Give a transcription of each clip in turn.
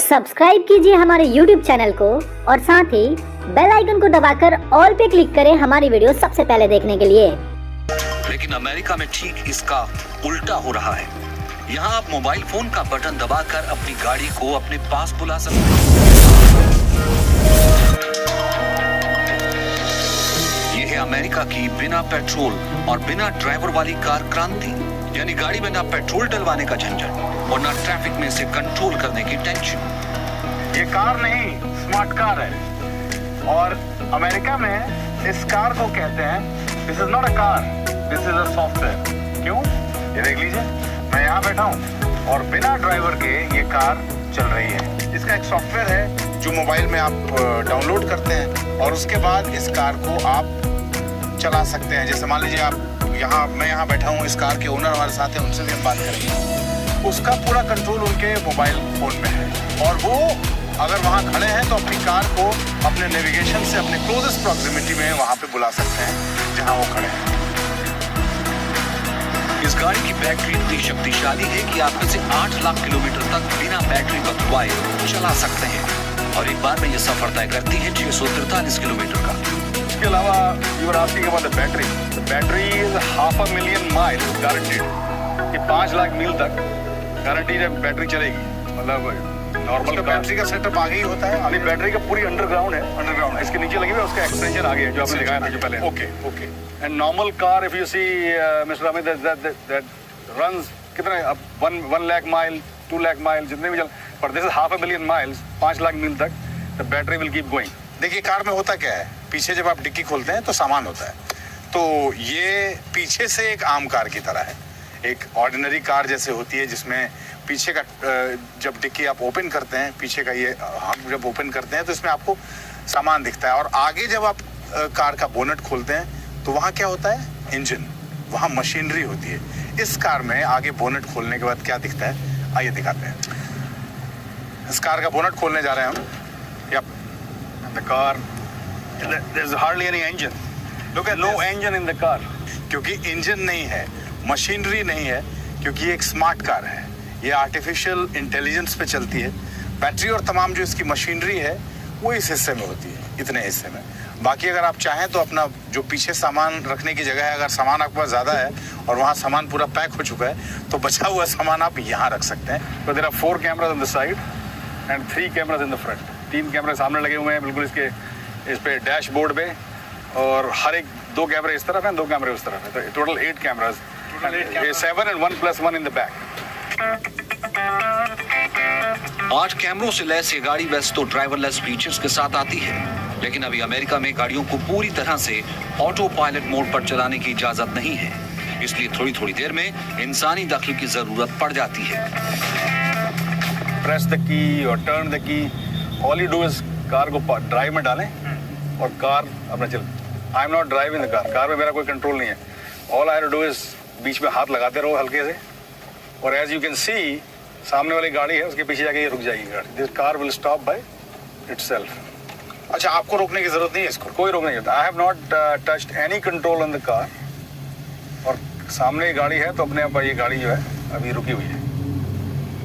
Subscribe कीजिए हमारे YouTube channel को और साथ ही बेल आइकन को दबाकर ऑल पे क्लिक करें हमारी वीडियो सबसे पहले देखने के लिए। लेकिन अमेरिका में ठीक इसका उल्टा हो रहा है। यहाँ आप मोबाइल फोन का बटन दबाकर अपनी गाड़ी को अपने पास बुला सकते हैं। ये है अमेरिका की बिना पेट्रोल और बिना ड्राइवर वाली कार क्रांति। यानी गाड़ी में ना पेट्रोल डलवाने का झंझट और ना ट्रैफिक में इसे कंट्रोल करने की टेंशन। ये कार नहीं, स्मार्ट कार है। और अमेरिका में इस कार को कहते हैं this is not a car, this is a software. क्यों? ये देख लीजिए, मैं यहाँ बैठा हूँ और बिना ड्राइवर के ये कार चल रही है। इसका एक सॉफ्टवेयर है जो मोबाइल में आप डाउनलोड करते हैं और उसके बाद इस कार को आप चला सकते हैं। जैसे मान लीजिए आप मैं यहाँ बैठा हूँ, इस कार के ओनर हमारे साथ हैं, उनसे भी हम बात करेंगे। उसका पूरा कंट्रोल उनके मोबाइल फोन में है और वो अगर वहाँ खड़े हैं तो अपनी कार को अपने नेविगेशन से अपने क्लोजेस्ट प्रॉक्सिमिटी में वहाँ पे बुला सकते हैं जहाँ वो खड़े हैं। इस गाड़ी की बैटरी इतनी शक्तिशाली है कि आप इसे 8 लाख किलोमीटर तक बिना बैटरी बदलवाए चला सकते हैं और एक बार में यह सफर तय करती है 643 किलोमीटर का। इसके अलावा you are asking about the battery. The battery is 500,000 mile guaranteed. कि 5 लाख मील तक गारंटीड है बैटरी चलेगी। मतलब नॉर्मल बैटरी का सेटअप आगे ही होता है। अभी बैटरी का पूरी अंडरग्राउंड है, इसके नीचे लगी हुई है, उसका एक्सटेंशन आगे है जो आपने दिखाया था जो पहले। Okay and normal car if you see mister Amit that runs कितने 1 लाख माइल 2 लाख माइल जितने भी चल, पर दिस इज 500,000 माइल्स 5 लाख मील तक the battery will keep going. देखिए कार में होता क्या है, पीछे जब आप डिक्की खोलते हैं तो सामान होता है, तो ये पीछे से एक आम कार की तरह है, एक ऑर्डिनरी कार जैसे होती है जिसमें पीछे का जब डिक्की आप ओपन करते हैं, पीछे का ये हम जब ओपन करते हैं तो इसमें आपको सामान दिखता है और आगे जब आप कार का बोनट खोलते हैं तो वहाँ क्या होता है, इंजन, वहाँ मशीनरी होती है। इस कार में आगे बोनट खोलने के बाद क्या दिखता है, आइए दिखाते हैं। इस कार का बोनट खोलने जा रहे हैं हम। या the car, there's hardly any engine. Look at no engine in the car. क्योंकि इंजन नहीं है, मशीनरी नहीं है, क्योंकि ये एक स्मार्ट कार है। ये आर्टिफिशियल इंटेलिजेंस पे चलती है। बैटरी और तमाम जो इसकी मशीनरी है वो इस हिस्से में होती है, इतने हिस्से में। बाकी अगर आप चाहें तो अपना जो पीछे सामान रखने की जगह है, अगर सामान आपके पास ज़्यादा है और वहाँ सामान पूरा पैक हो चुका है तो बचा हुआ सामान आप यहाँ रख सकते हैं। तो there are 4 cameras on the side and 3 cameras in the front. 3 कैमरे सामने लगे हुए हैं बिल्कुल इस पे डैशबोर्ड पे, और हर एक 2 कैमरे इस तरफ हैं, 2 कैमरे उस तरफ है, तो total 8 cameras. 7 and 1 + 1 in the back. 8 कैमरों से लैस ये गाड़ी वैसे तो ड्राइवरलेस फीचर्स के साथ आती है, लेकिन अभी अमेरिका में गाड़ियों को पूरी तरह से ऑटो पायलट मोड पर चलाने की इजाजत नहीं है, इसलिए थोड़ी थोड़ी देर में इंसानी दखल की जरूरत पड़ जाती है। प्रेस द की और turn the key, all you do is car को ड्राइव में डालें और कार अपना चल। I am not driving the car में मेरा कोई कंट्रोल नहीं है। ऑल आई डू इज बीच में हाथ लगाते रहो हल्के से, और एज यू कैन सी सामने वाली गाड़ी है उसके पीछे जाके ये रुक जाएगी गाड़ी। This car will stop by itself. अच्छा, आपको रोकने की जरूरत नहीं है इसको? कोई रोकने की जरूरत। I have not touched any control on the car, और सामने गाड़ी है तो अपने आप ये गाड़ी जो है अभी रुकी हुई है।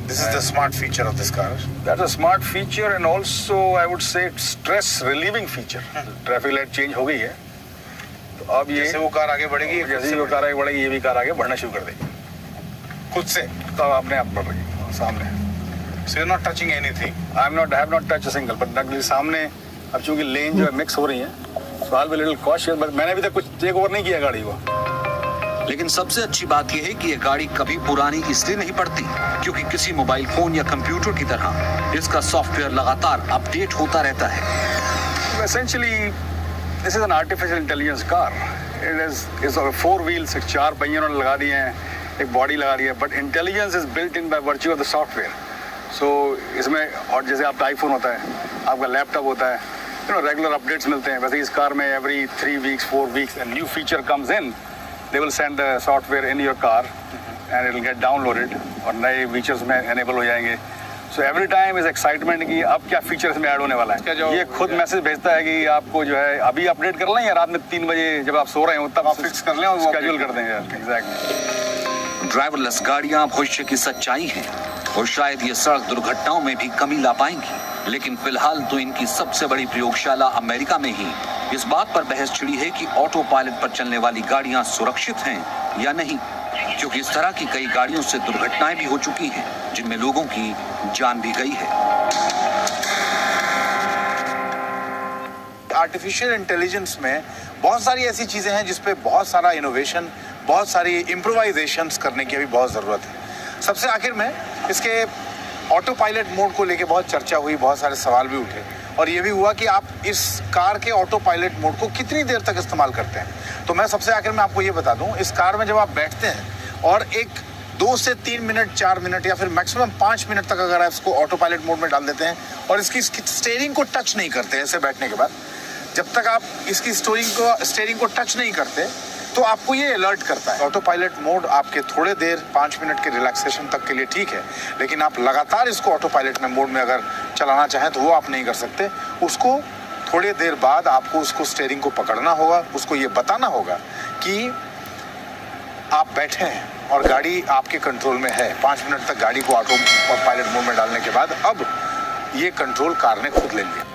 This is the smart feature of this car. That's a smart feature and also I would say stress relieving feature. Traffic light change हो गई है तो अब ये जैसे वो कार आगे बढ़ेगी, जैसे वो कार आगे बढ़ेगी ये भी कार आगे बढ़ना शुरू कर देगी खुद से, तो अपने आप बढ़ रही सामने। So you're not touching anything. I have not touched a single, but नकली सामने अब चूंकि लेन जो है मिक्स हो रही है, so I'll be a little cautious, but मैंने अभी तक कुछ टेक ओवर नहीं किया गाड़ी को। लेकिन सबसे अच्छी बात यह है कि यह गाड़ी कभी पुरानी इसलिए नहीं पड़ती क्योंकि किसी मोबाइल फोन या कंप्यूटर की तरह इसका सॉफ्टवेयर लगातार अपडेट होता रहता है। Essentially, this is an artificial intelligence car. It is 4 wheels, 4 पहिए उन्होंने लगा दिए हैं, एक बॉडी लगा दी है, but intelligence is built in by virtue of the software. So इसमें, और जैसे आपका आईफोन होता है, आपका लैपटॉप होता है, रेगुलर अपडेट्स मिलते हैं, वैसे इस कार में every 3 weeks 4 weeks a new feature comes in. They will send the software in your car and it will get downloaded और नए फीचर्स में enable हो जाएंगे। So every time is excitement कि अब क्या फीचर इसमें ऐड होने वाला है। ये खुद मैसेज भेजता है कि आपको जो है अभी अपडेट कर लें या रात में 3 बजे जब आप सो रहे हो तब आप फिक्स कर लें और स्केड्यूल कर देंगे। एग्जैक्टली। ड्राइवरलेस गाड़ियां भविष्य की सच्चाई हैं और शायद ये सड़क दुर्घटनाओं में भी कमी ला पाएंगी। लेकिन फिलहाल तो इनकी सबसे बड़ी प्रयोगशाला अमेरिका में ही इस बात पर बहस छिड़ी है कि ऑटो पायलट पर चलने वाली गाड़ियां सुरक्षित हैं या नहीं, क्योंकि इस तरह की कई गाड़ियों से दुर्घटनाएं भी हो चुकी हैं जिनमें लोगों की जान भी गई है। आर्टिफिशियल इंटेलिजेंस में बहुत सारी ऐसी चीजें हैं जिसपे बहुत सारा इनोवेशन, बहुत सारी इम्प्रोवाइजेशंस करने की अभी बहुत ज़रूरत है। सबसे आखिर में इसके ऑटो पायलट मोड को लेके बहुत चर्चा हुई, बहुत सारे सवाल भी उठे और ये भी हुआ कि आप इस कार के ऑटो पायलट मोड को कितनी देर तक इस्तेमाल करते हैं। तो मैं सबसे आखिर में आपको ये बता दूं, इस कार में जब आप बैठते हैं और एक 2 से 3 मिनट, 4 मिनट या फिर मैक्सिमम 5 मिनट तक अगर आप इसको ऑटो पायलट मोड में डाल देते हैं और इसकी स्टीयरिंग को टच नहीं करते ऐसे बैठने के बाद, जब तक आप इसकी स्टीयरिंग को टच नहीं करते तो आपको ये अलर्ट करता है। ऑटो पायलट मोड आपके थोड़े देर 5 मिनट के रिलैक्सेशन तक के लिए ठीक है, लेकिन आप लगातार इसको ऑटो पायलट मोड में अगर चलाना चाहें तो वो आप नहीं कर सकते। उसको थोड़ी देर बाद आपको उसको स्टीयरिंग को पकड़ना होगा, उसको ये बताना होगा कि आप बैठे हैं और गाड़ी आपके कंट्रोल में है। 5 मिनट तक गाड़ी को ऑटो पायलट मोड में डालने के बाद अब ये कंट्रोल कार ने खुद ले लिया।